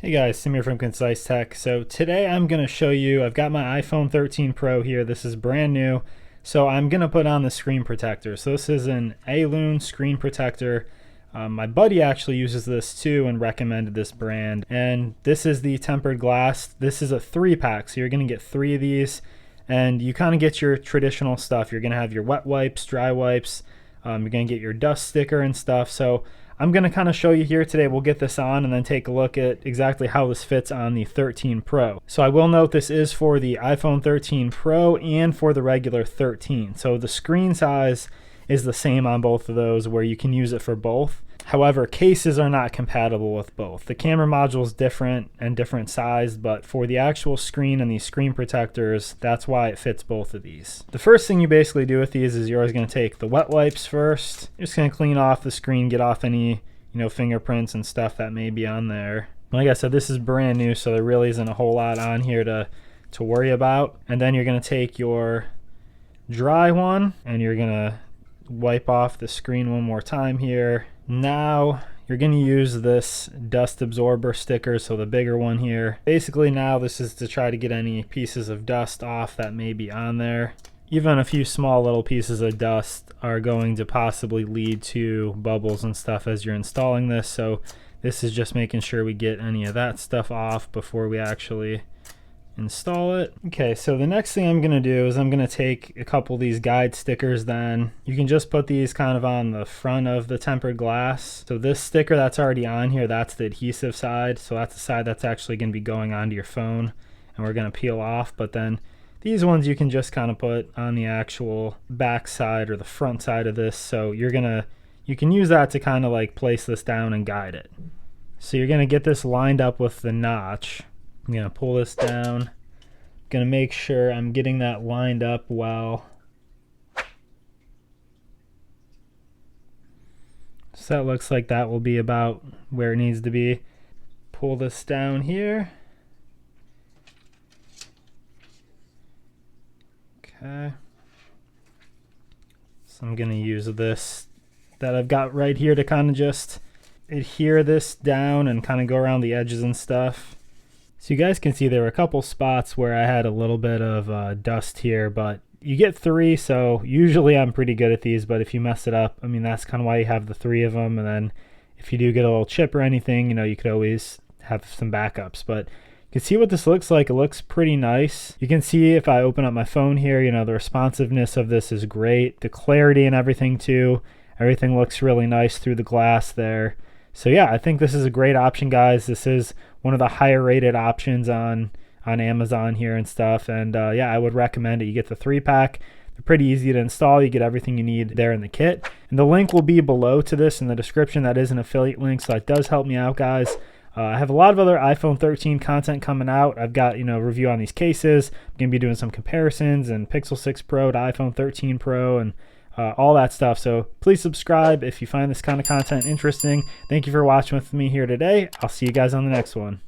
Hey guys, Tim here from Concise Tech. So today I'm going to show you, I've got my iPhone 13 Pro here. This is brand new. So I'm going to put on the screen protector. So this is an Ailun screen protector. My buddy actually uses this too and recommended this brand. And this is the tempered glass. This is a 3-pack. So you're going to get 3 of these. And you kind of get your traditional stuff. You're going to have your wet wipes, dry wipes. You're going to get your dust sticker and stuff. So I'm going to kind of show you here today. We'll get this on and then take a look at exactly how this fits on the 13 Pro. So I will note this is for the iPhone 13 Pro and for the regular 13. So the screen size is the same on both of those where you can use it for both. However, cases are not compatible with both. The camera module is different and different size, but for the actual screen and these screen protectors, that's why it fits both of these. The first thing you basically do with these is you're always going to take the wet wipes first. You're just going to clean off the screen, get off any, fingerprints and stuff that may be on there. Like I said, this is brand new, so there really isn't a whole lot on here to worry about. And then you're going to take your dry one and you're going to wipe off the screen one more time here. Now you're going to use this dust absorber sticker, so the bigger one here. Basically now this is to try to get any pieces of dust off that may be on there. Even a few small little pieces of dust are going to possibly lead to bubbles and stuff as you're installing this, so this is just making sure we get any of that stuff off before we actually install it. Okay, so the next thing I'm going to do is I'm going to take a couple of these guide stickers. Then you can just put these kind of on the front of the tempered glass. So this sticker that's already on here, that's the adhesive side. So that's the side that's actually going to be going onto your phone and we're going to peel off. But then these ones you can just kind of put on the actual back side or the front side of this. So you can use that to kind of like place this down and guide it. So you're going to get this lined up with the notch. I'm going to pull this down. I'm going to make sure I'm getting that lined up well. So that looks like that will be about where it needs to be. Pull this down here. Okay. So I'm going to use this that I've got right here to kind of just adhere this down and kind of go around the edges and stuff. So you guys can see there were a couple spots where I had a little bit of dust here, but you get 3, so usually I'm pretty good at these, but if you mess it up, I mean, that's kind of why you have the 3 of them, and then if you do get a little chip or anything, you could always have some backups. But you can see what this looks like. It looks pretty nice. You can see if I open up my phone here, the responsiveness of this is great. The clarity and everything too. Everything looks really nice through the glass there. So yeah, I think this is a great option, guys. This is one of the higher rated options on Amazon here and stuff. And yeah, I would recommend it. You get the 3-pack. They're pretty easy to install. You get everything you need there in the kit. And the link will be below to this in the description. That is an affiliate link, so that does help me out, guys. I have a lot of other iPhone 13 content coming out. I've got, review on these cases. I'm going to be doing some comparisons and Pixel 6 Pro to iPhone 13 Pro and all that stuff. So please subscribe if you find this kind of content interesting. Thank you for watching with me here today. I'll see you guys on the next one.